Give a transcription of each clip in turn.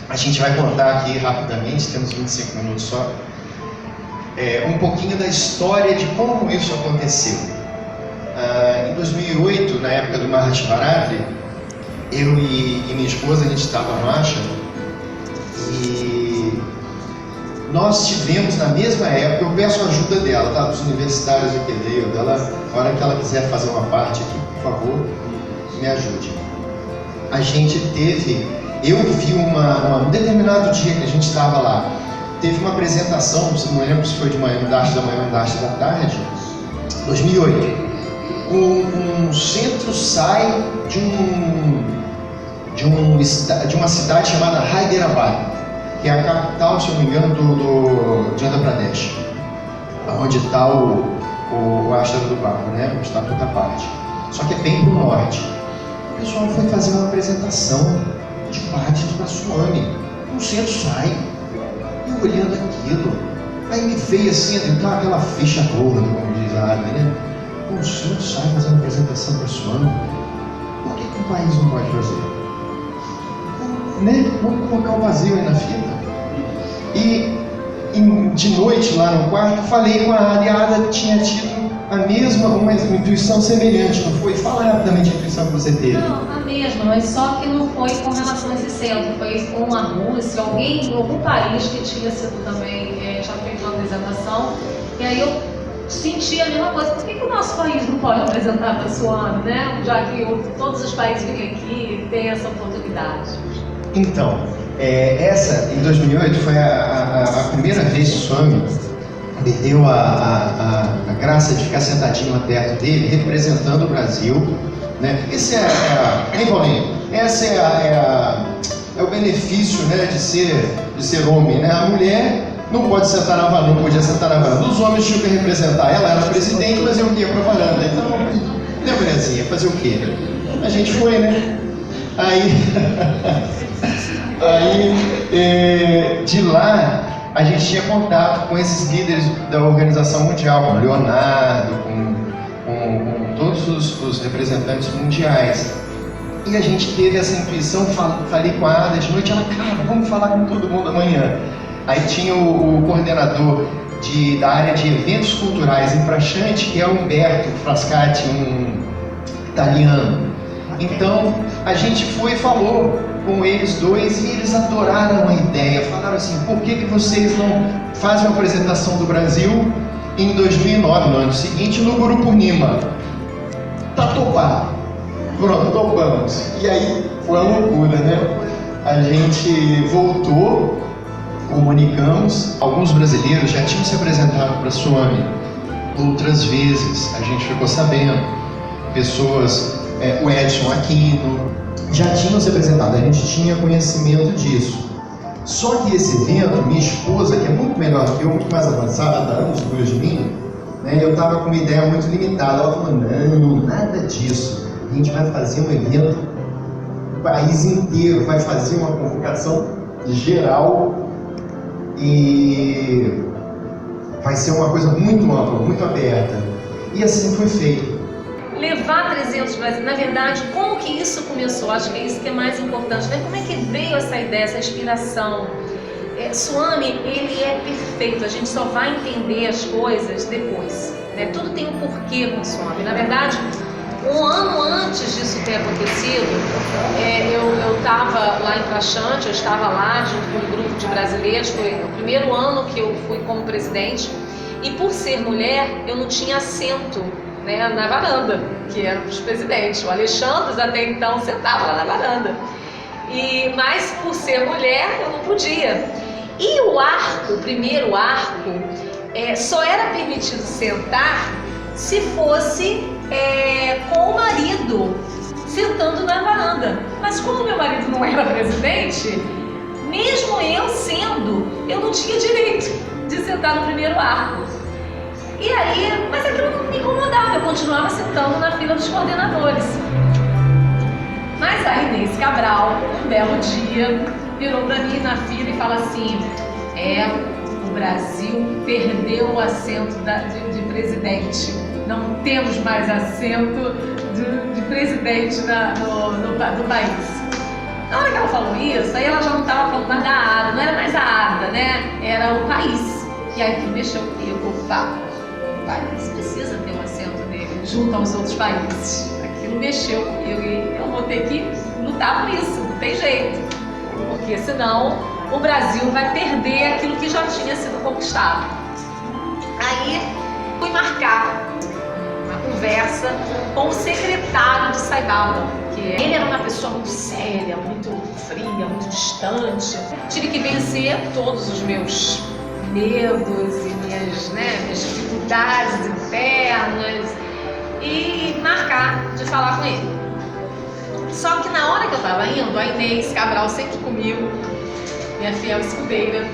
A gente vai contar aqui rapidamente, temos 25 minutos só, um pouquinho da história de como isso aconteceu. Em 2008, na época do Mahashivaratri, eu e minha esposa, a gente estava no Ashram, e nós tivemos na mesma época, eu peço a ajuda dela, tá? Dos universitários aqui dela, na hora que ela quiser fazer uma parte aqui, por favor, me ajude. A gente teve, eu vi um determinado dia que a gente estava lá, teve uma apresentação, não lembro se foi de manhã da manhã, da tarde, 2008. Um centro sai de uma cidade chamada Hyderabad, que é a capital, se eu não me engano, de Andhra Pradesh, onde está o Ashram do Baba, né? Onde está toda a parte. Só que é bem para o norte. O pessoal foi fazer uma apresentação de parte do Swami. O centro sai, e olhando aquilo, aí me veio assim, então aquela ficha gorda, como diz a área, né? O centro sai fazendo apresentação para o Swami. Por que o país não pode fazer? Né? Vamos colocar o vazio aí na fita. E de noite lá no quarto, falei com a Ada, e a Ada tinha tido uma intuição semelhante, não foi? Fala rapidamente a intuição que você teve. Não, a mesma, mas só que não foi com relação a esse centro, foi com a Rússia, algum país que tinha sido também, tinha feito uma apresentação, e aí eu senti a mesma coisa. Por que o nosso país não pode apresentar para a Swami, né? Já que todos os países vêm aqui e têm essa oportunidade. Então, essa em 2008 foi a primeira vez que o Swami me deu a graça de ficar sentadinho lá perto dele, representando o Brasil, né? Esse hein, Paulinho? Esse é o benefício, né, de ser homem, né? A mulher não pode sentar na varanda, não podia sentar na varanda. Os homens tinham que representar. Ela era presidente, mas eu ia para a varanda. Então, né, mulherzinha, fazer o quê? A gente foi, né? Aí, de lá, a gente tinha contato com esses líderes da Organização Mundial, com o Leonardo, com todos os representantes mundiais. E a gente teve essa intuição, falei com a Ada de noite, ela, cara, vamos falar com todo mundo amanhã. Aí tinha o coordenador da área de eventos culturais em Prashant, que é o Umberto Frascati, um italiano. Então, a gente foi e falou com eles dois e eles adoraram a ideia. Falaram assim, por que vocês não fazem uma apresentação do Brasil em 2009, no ano seguinte, no Guru Purnima? Tá topado. Pronto, topamos. E aí, foi uma loucura, né? A gente voltou, comunicamos. Alguns brasileiros já tinham se apresentado para a Swami outras vezes. A gente ficou sabendo. Pessoas... o Edson Aquino, já tinham se apresentado, a gente tinha conhecimento disso. Só que esse evento, minha esposa, que é muito melhor que eu, muito mais avançada, está anos depois de mim, né, eu estava com uma ideia muito limitada. Ela falou, não, nada disso. A gente vai fazer um evento, o país inteiro vai fazer uma convocação geral e vai ser uma coisa muito ampla, muito aberta. E assim foi feito. Levar 300 brasileiros, na verdade, como que isso começou? Acho que é isso que é mais importante, né? Como é que veio essa ideia, essa inspiração? Swami, ele é perfeito, a gente só vai entender as coisas depois, né? Tudo tem um porquê com o Swami. Na verdade, um ano antes disso ter acontecido, eu estava lá em Prashant, eu estava lá junto com um grupo de brasileiros, foi o primeiro ano que eu fui como presidente, e por ser mulher, eu não tinha assento, né, na varanda, que eram os presidentes. O Alexandre até então sentava lá na varanda. Mas por ser mulher, eu não podia. E o primeiro arco, só era permitido sentar se fosse com o marido sentando na varanda. Mas como meu marido não era presidente, mesmo eu sendo, eu não tinha direito de sentar no primeiro arco. E aí, mas aquilo não me incomodava, eu continuava sentando na fila dos coordenadores. Mas a Inês Cabral, um belo dia, virou para mim na fila e fala assim, o Brasil perdeu o assento de presidente, não temos mais assento de presidente no país. Na hora que ela falou isso, aí ela já não estava falando mais da ADA, não era mais a ADA, né? Era o país. E aí que mexeu comigo, opa, o país precisa ter um assento dele junto aos outros países. Aquilo mexeu comigo e eu vou ter que lutar por isso, não tem jeito. Porque senão o Brasil vai perder aquilo que já tinha sido conquistado. Aí fui marcar uma conversa com o secretário de Saibawa, que ele era uma pessoa muito séria, muito fria, muito distante. Tive que vencer todos os meus medos e minhas dificuldades internas e marcar de falar com ele. Só que na hora que eu estava indo, a Inês Cabral, sempre comigo, minha fiel escudeira,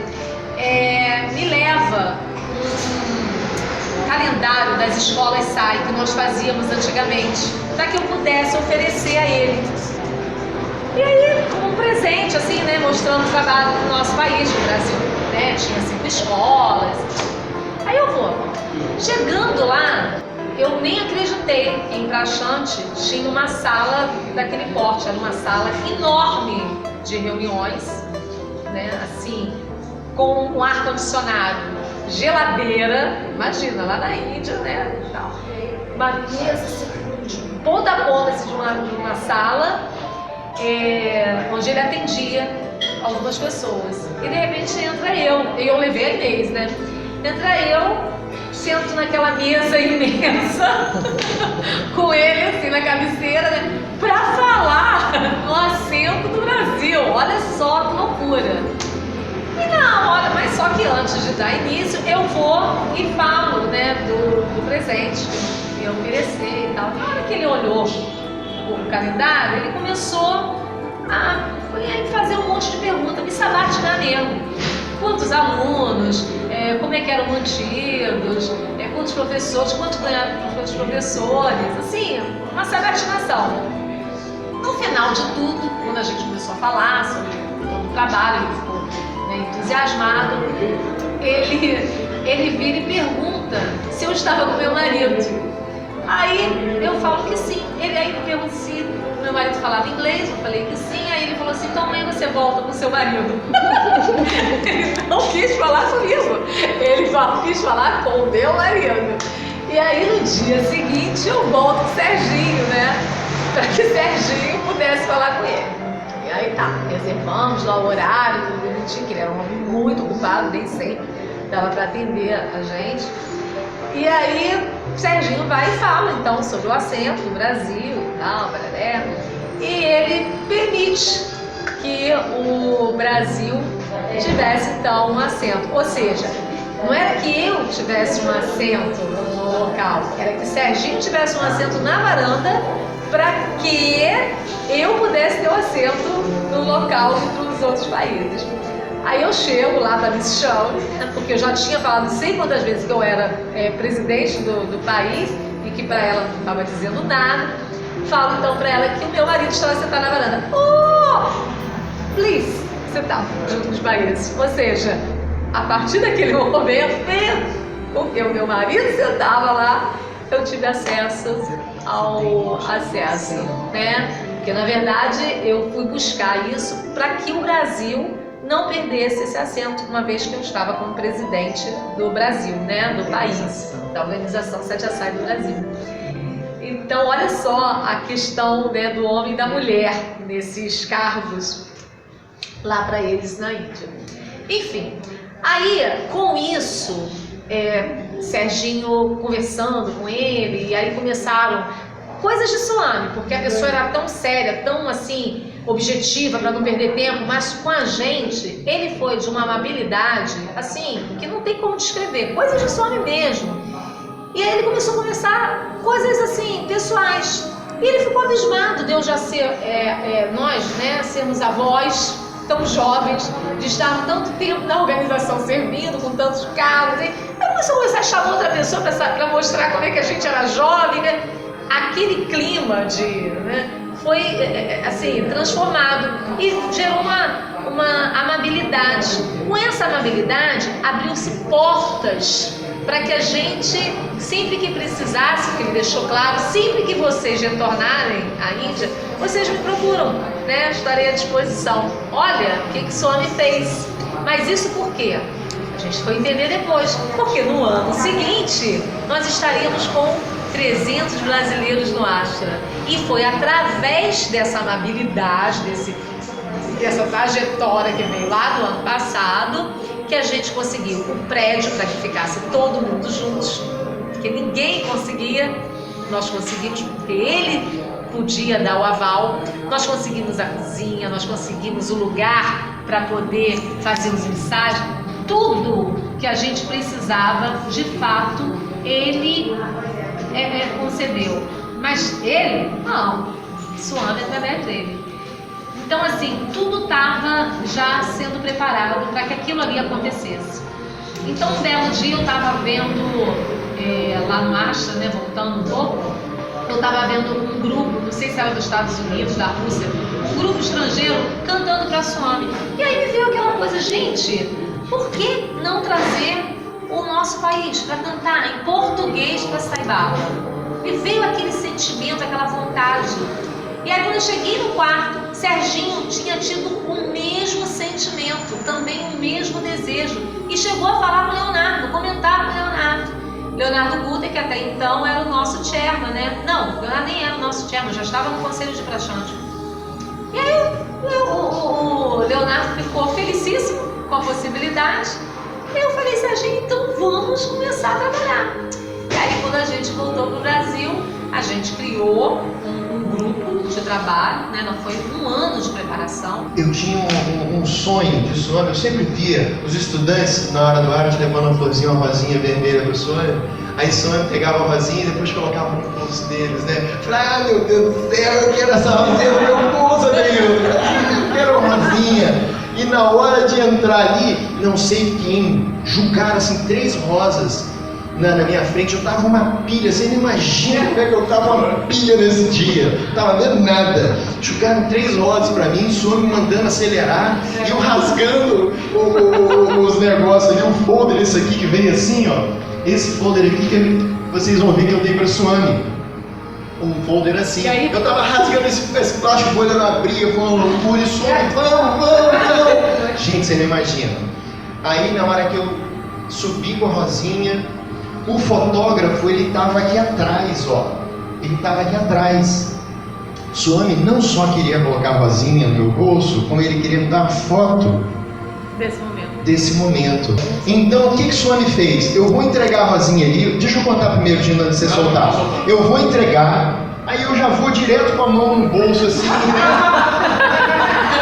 me leva um calendário das escolas SAI que nós fazíamos antigamente, para que eu pudesse oferecer a ele. E aí, como um presente, assim, né, mostrando o trabalho do nosso país, do Brasil, né, tinha 5 escolas. Aí eu vou. Chegando lá, eu nem acreditei que em Praxante tinha uma sala daquele porte, era uma sala enorme de reuniões, né, assim, com um ar-condicionado, geladeira, imagina, lá na Índia, né, tal. Uma mesa assim, de ponta a ponta assim, de uma sala, onde ele atendia algumas pessoas. E de repente entra eu, e eu levei a Inês, né? Entra eu, sento naquela mesa imensa, com ele assim na cabeceira, né? Pra falar no assento do Brasil. Olha só que loucura. E na hora, mas só que antes de dar início, eu vou e falo, né, do presente que eu oferecer e tal. Na hora que ele olhou o calendário, ele começou a fazer um monte de perguntas, me sabatinar mesmo. Quantos alunos, como é que eram mantidos, quantos professores, quanto ganharam os professores, assim, uma sabatinação. No final de tudo, quando a gente começou a falar sobre todo o trabalho, ele ficou, né, entusiasmado, ele vira e pergunta se eu estava com meu marido. Aí eu falo que sim. Ele aí me pergunta se meu marido falava inglês, eu falei que sim. Aí ele falou assim, então amanhã você volta com seu marido. Ele não quis falar comigo, ele só quis falar com o meu marido. E aí no dia seguinte eu volto com o Serginho, né, para que o Serginho pudesse falar com ele. E aí tá, reservamos lá o horário, tudo bonitinho, que ele era um homem muito ocupado, nem sempre dava para atender a gente. E aí o Serginho vai e fala então sobre o assento do Brasil e tal, e ele permite que o Brasil tivesse então um assento. Ou seja, não era que eu tivesse um assento no local, era que o Serginho tivesse um assento na varanda para que eu pudesse ter um assento no local dos outros países. Aí eu chego lá para Miss Show, porque eu já tinha falado não sei quantas vezes que eu era presidente do país e que para ela não estava dizendo nada. Falo então para ela que o meu marido estava sentado na varanda. Oh, please, sentado junto com os países. Ou seja, a partir daquele momento, porque o meu marido sentava lá, eu tive acesso ao acesso, né? Porque na verdade eu fui buscar isso para que o Brasil não perdesse esse assento, uma vez que eu estava como presidente do Brasil, né, do país, da organização Sete Assai do Brasil. Então, olha só a questão, né, do homem e da mulher nesses cargos lá para eles na Índia. Enfim, aí com isso, Serginho conversando com ele, e aí começaram coisas de Swami, porque a pessoa era tão séria, tão assim, objetiva para não perder tempo, mas com a gente, ele foi de uma amabilidade, assim, que não tem como descrever, coisas de Swami mesmo. E aí ele começou a conversar coisas assim, pessoais. E ele ficou abismado de eu já ser, nós, né, sermos avós, tão jovens, de estar tanto tempo na organização servindo, com tantos cargos. Aí começou a conversar, chamar outra pessoa para mostrar como é que a gente era jovem, né? Aquele clima foi assim, transformado e gerou uma amabilidade. Com essa amabilidade, abriu-se portas para que a gente, sempre que precisasse, que ele deixou claro, sempre que vocês retornarem à Índia, vocês me procuram, né? Estarei à disposição. Olha o que Swami fez. Mas isso por quê? A gente foi entender depois. Porque no ano seguinte, nós estaríamos com 300 brasileiros no Ashram. E foi através dessa amabilidade, dessa trajetória que veio lá do ano passado, que a gente conseguiu o prédio para que ficasse todo mundo juntos, porque ninguém conseguia, nós conseguimos, porque ele podia dar o aval, nós conseguimos a cozinha, nós conseguimos o lugar para poder fazer os ensaios, tudo que a gente precisava, de fato, ele concedeu, mas ele, não, Swami através dele. Então, assim, tudo estava já sendo preparado para que aquilo ali acontecesse. Então, um belo dia eu estava vendo, lá no Ashram, né, voltando um pouco, eu estava vendo um grupo, não sei se era dos Estados Unidos, da Rússia, um grupo estrangeiro cantando para Swami. E aí me veio aquela coisa, gente, por que não trazer o nosso país para cantar em português para Sai Baba? Me veio aquele sentimento, aquela vontade. E aí quando eu cheguei no quarto, Serginho tinha tido o mesmo sentimento, também o mesmo desejo. E chegou a falar com o Leonardo, comentar com o Leonardo. Leonardo Guter, que até então era o nosso chairman, né? Não, o Leonardo nem era o nosso chairman, já estava no conselho de Prachante. E aí o Leonardo ficou felicíssimo com a possibilidade. E eu falei, Serginho, então vamos começar a trabalhar. E aí quando a gente voltou para o Brasil, a gente criou um grupo de trabalho, né? Não foi um ano de preparação. Eu tinha um sonho de Swami, eu sempre via os estudantes na hora do arte levando uma florzinha, uma rosinha vermelha para o Swami. Aí Swami pegava a rosinha e depois colocava no bolso deles, né? Falei, meu Deus do céu, eu quero essa rosinha no meu bolso, eu quero uma rosinha. E na hora de entrar ali, não sei quem, julgaram assim 3 rosas na minha frente. Eu tava uma pilha, você não imagina como é que eu tava uma pilha nesse dia. Não tava vendo nada. Jogaram 3 rosas pra mim, o Swami me mandando acelerar, e eu rasgando os negócios ali, um folder, esse aqui que veio assim, ó. Esse folder aqui que vocês vão ver que eu dei pra Swami. Um folder assim. Eu tava rasgando esse plástico, a bolha não abria, foi uma loucura, e Swami, vamos. Gente, você não imagina. Aí na hora que eu subi com a rosinha, o fotógrafo, ele estava aqui atrás, ó. Ele estava aqui atrás. Swami não só queria colocar a rosinha no meu bolso, como ele queria me dar foto desse momento. Então, o que Swami fez? Eu vou entregar a rosinha ali. Deixa eu contar primeiro, Gina, antes de você soltar. Eu vou entregar, aí eu já vou direto com a mão no bolso, assim, né?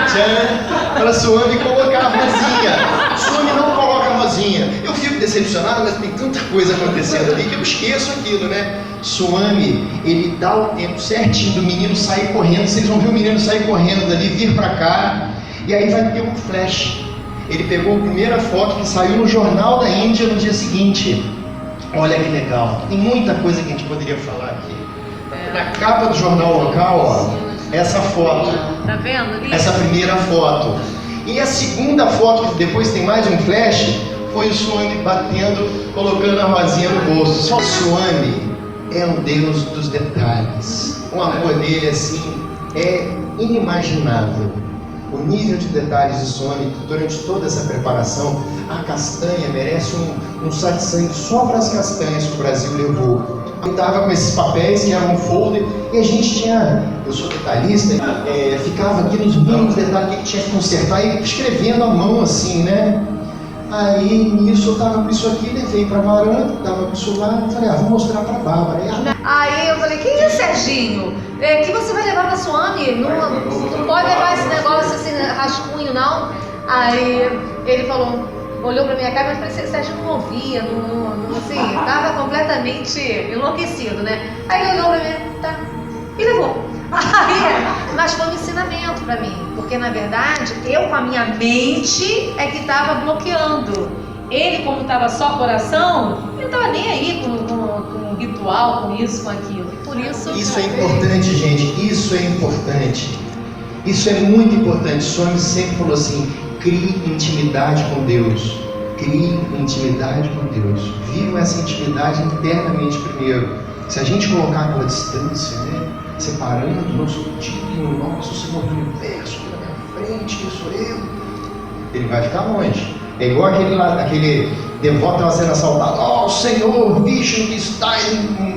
Tchan, para Swami colocar a rosinha. Swami não coloca a rosinha. Eu fico decepcionado, mas tem tanta coisa acontecendo ali que eu esqueço aquilo, né? Swami, ele dá o tempo certinho do menino sair correndo. Vocês vão ver o menino sair correndo dali, vir pra cá, e aí vai ter um flash. Ele pegou a primeira foto que saiu no Jornal da Índia no dia seguinte. Olha que legal, tem muita coisa que a gente poderia falar aqui. Na capa do jornal local, ó, essa foto. Tá vendo ali? Essa primeira foto. E a segunda foto, que depois tem mais um flash, foi o Swami batendo, colocando a rosinha no bolso. Só o Swami é um Deus dos detalhes. O amor dele, assim, é inimaginável. O nível de detalhes de Swami durante toda essa preparação. A castanha merece um satsang só para as castanhas que o Brasil levou. Eu estava com esses papéis que eram um folder, e a gente tinha, eu sou detalhista, ficava aqui nos mínimos detalhes que tinha que consertar, e escrevendo à mão assim, né? Aí nisso eu tava com isso aqui, levei pra varanda, tava com o celular, falei, vou mostrar pra Bárbara. Aí eu falei, que isso, Serginho? Que você vai levar pra Swami? Não pode levar esse negócio assim, rascunho, não. Aí ele falou, olhou pra minha cara, mas parecia que o Serginho não ouvia, assim, tava completamente enlouquecido, né? Aí ele olhou pra mim, tá, e levou. Mas foi um ensinamento para mim, porque na verdade eu com a minha mente é que estava bloqueando. Ele, como estava só coração, ele não estava nem aí com ritual, com isso, com aquilo. E por isso. Isso é importante, gente. Isso é importante. Isso é muito importante. Swami sempre falou assim: crie intimidade com Deus. Crie intimidade com Deus. Vivam essa intimidade internamente primeiro. Se a gente colocar aquela distância, né? Separando, não discutindo, Senhor do Universo aqui na minha frente, quem sou eu? Ele vai ficar longe. É igual aquele devoto que estava sendo assaltado. Ó, Senhor, Vishnu que está em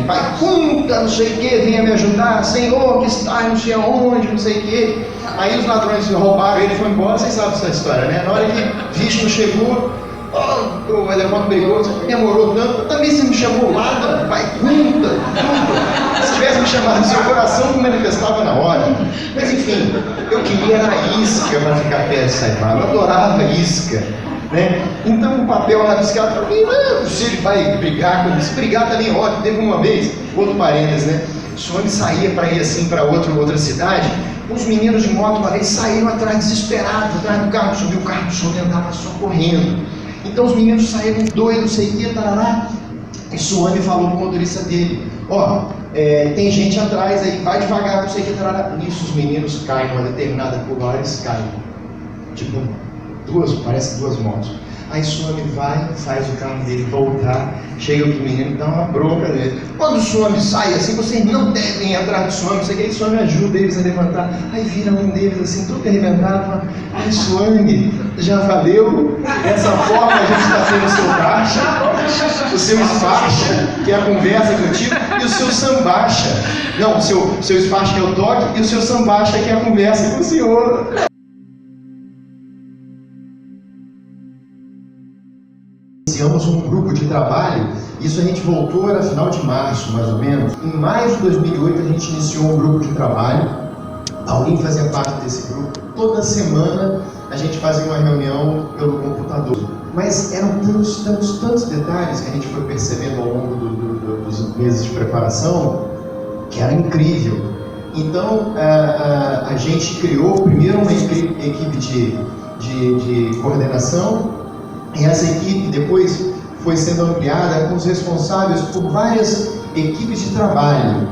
Vaikunta, não sei o que, venha me ajudar. Senhor que está não sei aonde, não sei o que. Aí os ladrões roubaram ele e foi embora. Vocês sabem essa história, né? Na hora que Vishnu chegou, o devoto brigou, demorou tanto. Também você me chamou lá, Vaikunta, tudo. Se tivesse me chamado no seu coração, me manifestava na hora. Mas enfim, eu queria a isca para ficar perto de Sai-Baba. Eu adorava a isca. Né? Então o papel rabiscado para mim, se ele vai brigar com ele, se brigar também é ótimo. Teve uma vez, outro parênteses, né? O Swami saía para ir assim para outra cidade. Os meninos de moto uma vez saíram atrás desesperados, atrás do carro, subiu o carro, o Swami andava só correndo. Então os meninos saíram doidos, não sei o que, tarará. E o Swami falou para o motorista dele: tem gente atrás aí, vai devagar, não sei o que, tarará. Nisso os meninos caem numa determinada curva, eles caem. Tipo, parece duas motos. Aí Swami vai, faz o carro dele voltar, chega pro menino e dá uma bronca nele. Quando o Swami sai assim, vocês não devem ir atrás do Swami, isso aqui, o Swami ajuda eles a levantar. Aí vira um deles assim, todo arrebentado, fala: ai Swami, já valeu? Dessa forma a gente está tendo o seu baixa, o seu esparcha, que é a conversa que eu tive, e o seu sambacha. Não, o seu esparcha que é o toque, e o seu sambacha que é a conversa com o senhor. Iniciamos um grupo de trabalho, isso a gente voltou, era final de março, mais ou menos. Em maio de 2008 a gente iniciou um grupo de trabalho, Paulinho fazia parte desse grupo. Toda semana a gente fazia uma reunião pelo computador. Mas eram tantos detalhes que a gente foi percebendo ao longo dos meses de preparação, que era incrível. Então a gente criou primeiro uma equipe de coordenação. E essa equipe depois foi sendo ampliada com os responsáveis por várias equipes de trabalho.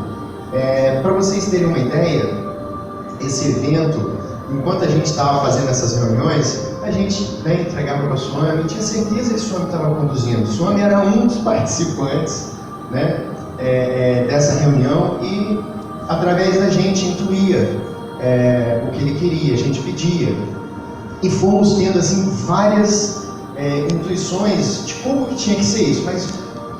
Para vocês terem uma ideia, esse evento, enquanto a gente estava fazendo essas reuniões, a gente entregava para o Swami, tinha certeza que o Swami estava conduzindo. O Swami era um dos participantes, né, dessa reunião e através da gente intuía o que ele queria, a gente pedia. E fomos tendo assim várias intuições de como que tinha que ser isso, mas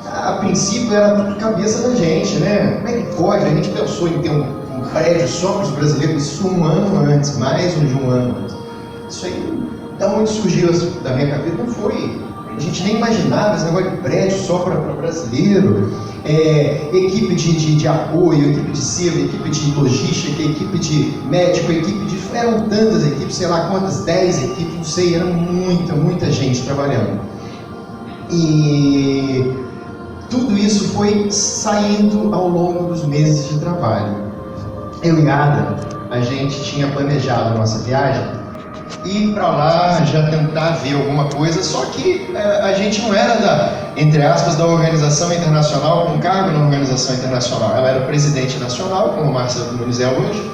a princípio era tudo cabeça da gente, né? Como é que pode? A gente pensou em ter um prédio só para os brasileiros, isso um ano antes, mais de um ano antes. Isso aí, da onde surgiu da minha cabeça, não foi. A gente nem imaginava esse negócio de prédio só para brasileiro. Equipe de apoio, equipe de selo, equipe de logística, equipe de médico, eram tantas equipes, sei lá quantas, 10 equipes, não sei, era muita gente trabalhando. E tudo isso foi saindo ao longo dos meses de trabalho. Eu e Ada, a gente tinha planejado a nossa viagem, ir para lá, já tentar ver alguma coisa, só que a gente não era entre aspas, da organização internacional, com cargo na organização internacional. Ela era presidente nacional, como Márcia Muniz é hoje,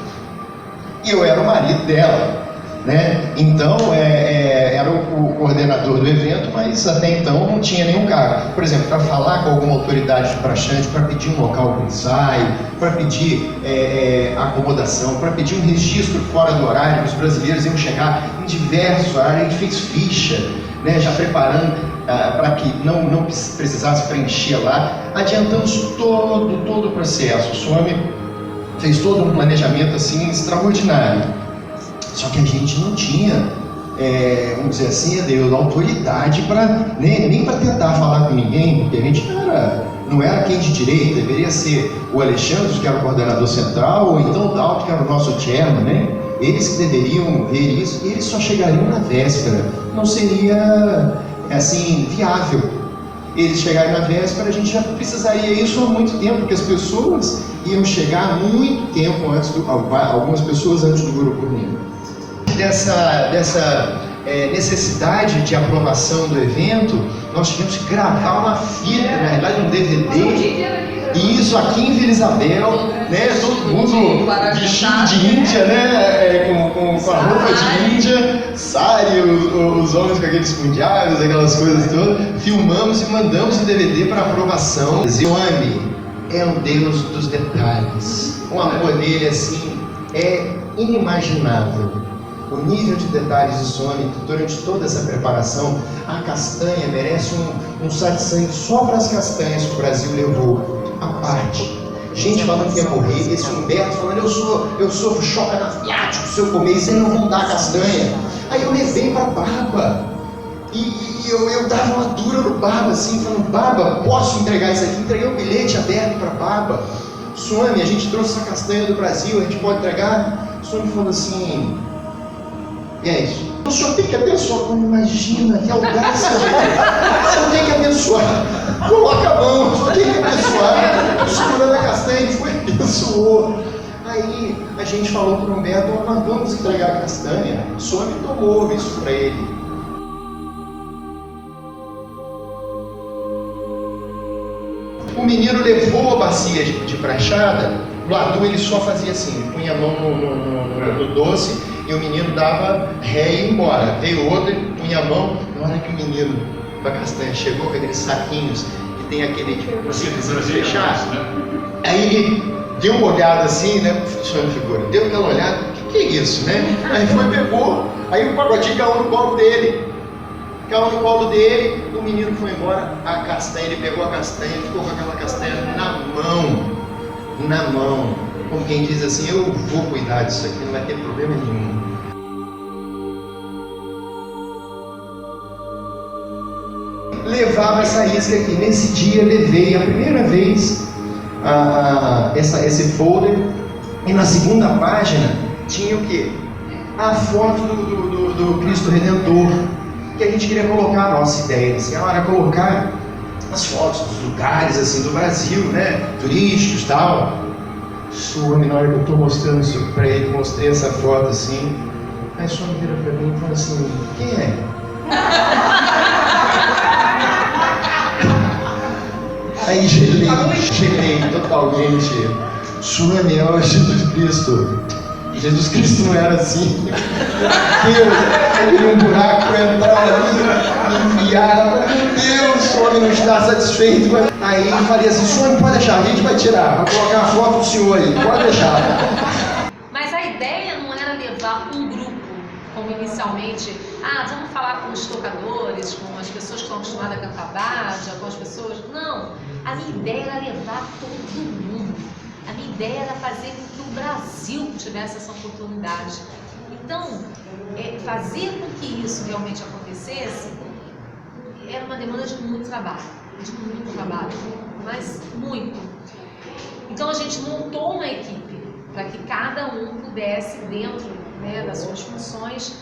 e eu era o marido dela, né? Então, era o coordenador do evento, mas até então não tinha nenhum cargo. Por exemplo, para falar com alguma autoridade de praxante, para pedir um local para ensaio, para pedir acomodação, para pedir um registro fora do horário, os brasileiros iam chegar em diversos horários, a gente fez ficha, né, já preparando para que não precisasse preencher lá. Adiantamos todo o processo. O Swami fez todo um planejamento assim extraordinário. Só que a gente não tinha, vamos dizer assim, Deus, autoridade para nem para tentar falar com ninguém, porque a gente não era quem de direito. Deveria ser o Alexandre, que era o coordenador central, ou então o Dalton, que era o nosso chairman, né? Eles que deveriam ver isso, e eles só chegariam na véspera. Não seria assim viável eles chegarem na véspera. A gente já precisaria isso há muito tempo, porque as pessoas iam chegar muito tempo antes algumas pessoas antes do Guru Purnima. Dessa necessidade de aprovação do evento, nós tivemos que gravar uma fita, na realidade um DVD. E isso aqui em Vila Isabel, né, todo mundo vestido de Índia, né, com a roupa de Índia, sari, os homens com aqueles punjabis, aquelas coisas todas. Filmamos e mandamos o DVD para aprovação. Swami é um Deus dos detalhes. O amor dele, assim, É inimaginável o nível de detalhes de Swami durante toda essa preparação. A castanha merece um satsang só para as castanhas que o Brasil levou à parte. Gente falando que ia morrer, esse Humberto falando, eu sofro choque anafiático, se eu comer isso, eles não vão dar castanha. Aí eu levei para Baba, e eu dava uma dura no Baba, assim, falando, Baba, posso entregar isso aqui? Entreguei o bilhete aberto para Baba. Swami, a gente trouxe essa castanha do Brasil, a gente pode entregar? O Swami falou assim, e é isso. O senhor tem que abençoar, como imagina, que audácia, o senhor tem que abençoar, coloca a mão, o senhor tem que abençoar, segurando a castanha, ele foi e abençoou. Aí a gente falou para o Humberto, nós vamos entregar a castanha. O Swami tomou isso para ele. O menino levou a bacia de prachada, o Ladu ele só fazia assim, ele punha a mão no doce e o menino dava ré e ia embora. Veio outro, ele punha a mão, na hora que o menino da castanha chegou com aqueles saquinhos que tem aquele tipo assim, fechado, aí ele deu uma olhada assim, né, figura, deu aquela olhada, o que é isso, né? Aí foi, pegou, aí o pagodinho caiu no colo dele. Caiu no colo dele, o menino foi embora, a castanha, ele pegou a castanha, ficou com aquela castanha na mão, como quem diz assim, eu vou cuidar disso aqui, não vai ter problema nenhum. Levava essa isca aqui, nesse dia levei a primeira vez esse folder, e na segunda página tinha o quê? A foto do Cristo Redentor, que a gente queria colocar a nossa ideia, assim, era colocar as fotos dos lugares assim, do Brasil, né, turísticos e tal. Swami, na hora que eu estou mostrando isso para ele, mostrei essa foto assim, aí Swami vira para mim e fala assim, quem é? Aí gelei totalmente. Swami, é o Jesus Cristo. Jesus Cristo não era assim. Deus, eu queria um buraco para entrar ali, me enfiar. Meu Deus, o homem não está satisfeito. Aí eu falei assim, Swami, pode deixar, a gente vai tirar. Vou colocar a foto do senhor aí, pode deixar. Mas a ideia não era levar um grupo, como inicialmente, vamos falar com os tocadores, com as pessoas que estão acostumadas a cantar baja, com as pessoas. Não, a minha ideia era levar todo mundo. A minha ideia era fazer com que o Brasil tivesse essa oportunidade. Então, fazer com que isso realmente acontecesse era uma demanda de muito trabalho, mas muito. Então a gente montou uma equipe para que cada um pudesse, dentro, né, das suas funções,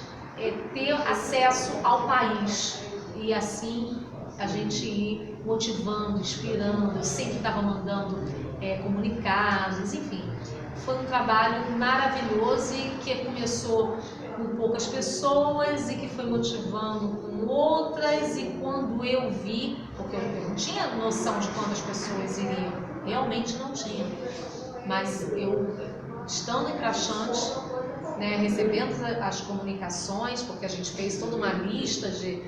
ter acesso ao país e assim a gente ir motivando, inspirando. Eu sempre estava mandando comunicados, enfim. Foi um trabalho maravilhoso e que começou com poucas pessoas e que foi motivando com outras, e quando eu vi, porque eu não tinha noção de quantas pessoas iriam, realmente não tinha, mas eu, estando em Prachante, né, recebendo as comunicações, porque a gente fez toda uma lista de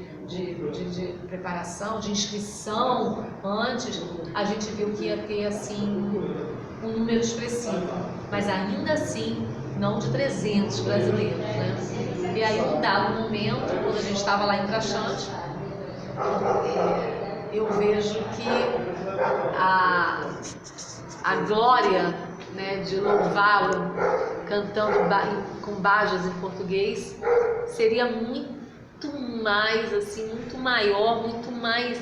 preparação, de inscrição antes, a gente viu que ia ter assim um número expressivo, mas ainda assim não de 300 brasileiros, né? E aí, num dado momento, quando a gente estava lá em Prachante, eu vejo que a glória, né, de louvá-lo cantando com bajas em português seria muito mais, assim, muito maior, muito mais...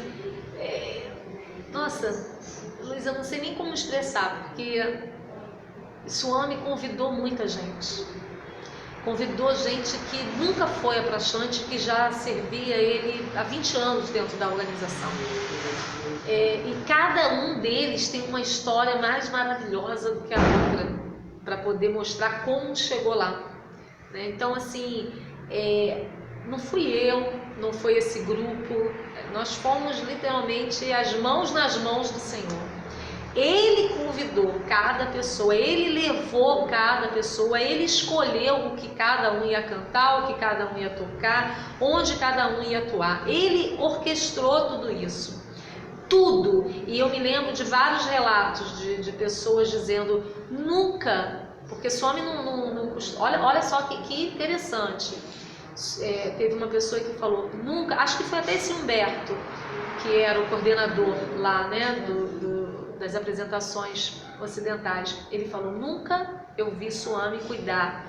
Nossa, Luiz, eu não sei nem como expressar, porque Swami convidou muita gente. Convidou gente que nunca foi a Prachante, que já servia ele há 20 anos dentro da organização. E cada um deles tem uma história mais maravilhosa do que a outra, para poder mostrar como chegou lá, né? Então, assim, não fui eu, não foi esse grupo, nós fomos literalmente as mãos nas mãos do Senhor. Ele convidou cada pessoa, ele levou cada pessoa, ele escolheu o que cada um ia cantar, o que cada um ia tocar, onde cada um ia atuar. Ele orquestrou tudo isso, tudo. E eu me lembro de vários relatos de pessoas dizendo: nunca Porque some olha só que interessante. Teve uma pessoa que falou, nunca, acho que foi até esse Humberto, que era o coordenador lá, né, das apresentações ocidentais. Ele falou, nunca eu vi Swami cuidar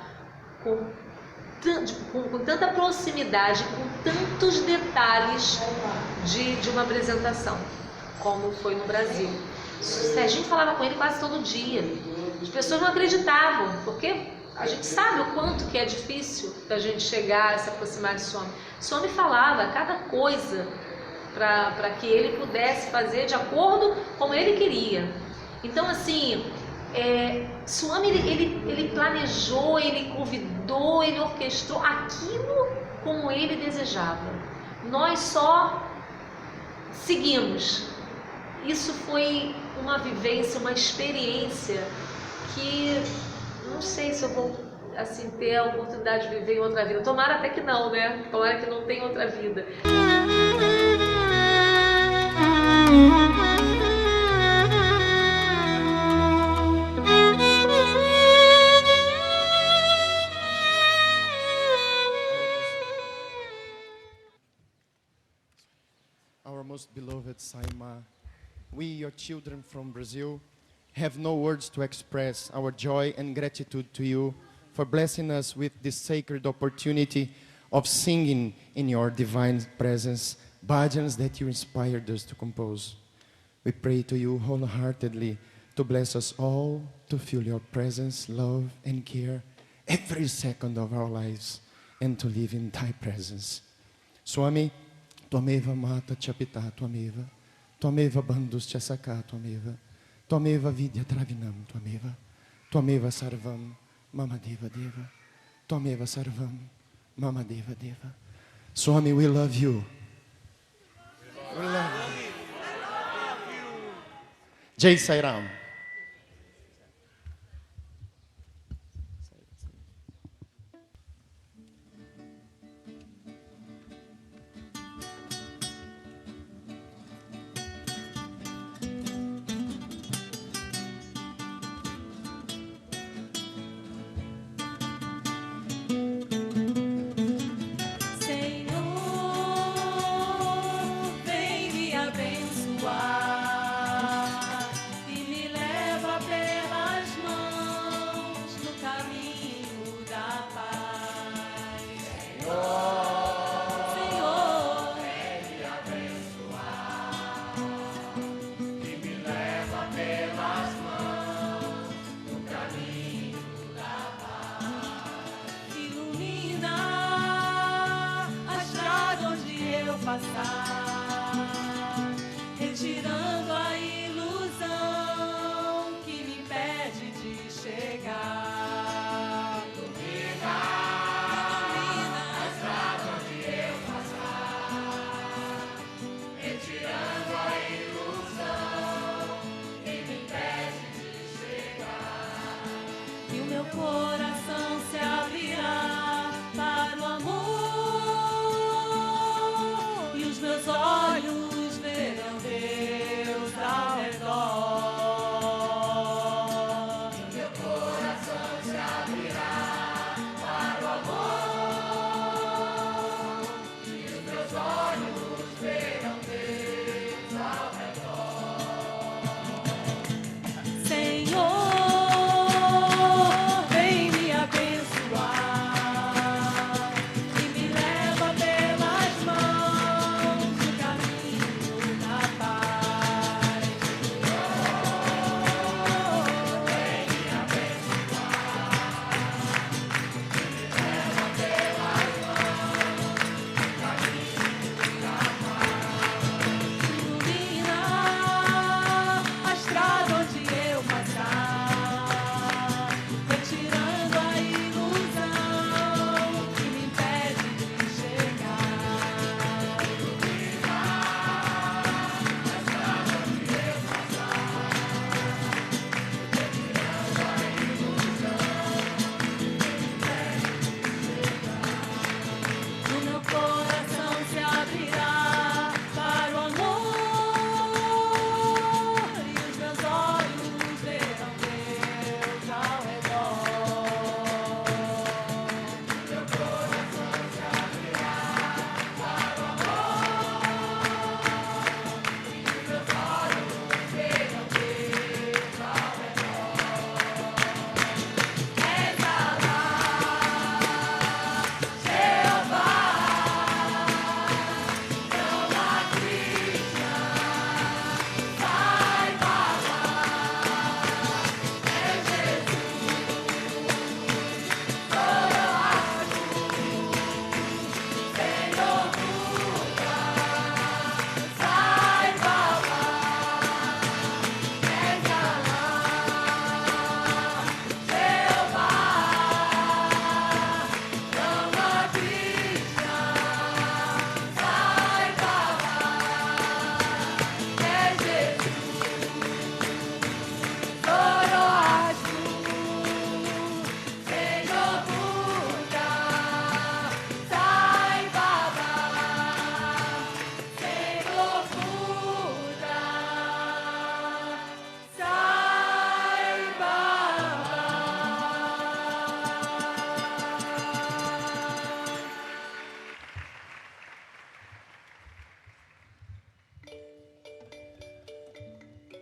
com tanta proximidade, com tantos detalhes de uma apresentação, como foi no Brasil. A gente falava com ele quase todo dia. As pessoas não acreditavam, porque a gente sabe o quanto que é difícil da gente chegar a se aproximar de Swami. Swami falava cada coisa para que ele pudesse fazer de acordo como ele queria. Então, assim, Swami ele planejou, ele convidou, ele orquestrou aquilo como ele desejava. Nós só seguimos. Isso foi uma vivência, uma experiência que não sei se eu vou assim ter a oportunidade de viver em outra vida. Tomara até que não, né? Tomara que não tenha outra vida. Our most beloved Saima, we, your children from Brazil, have no words to express our joy and gratitude to you for blessing us with this sacred opportunity of singing in your divine presence bhajans that you inspired us to compose. We pray to you wholeheartedly to bless us all to feel your presence, love and care every second of our lives and to live in thy presence. Swami, Twameva Mata Chapita Twameva, Twameva Bandhus Chasaka Twameva, Twameva Vidya Dravinam Twameva, Twameva Sarvam Mama Deva Deva, Twameva Sarvam Mama Deva Deva. Swami, we love you. We love you. Jai Sai Ram. Retirando a ilusão que me impede de chegar. Ilumina a estrada onde eu passar, retirando a ilusão que me impede de chegar. E o meu coração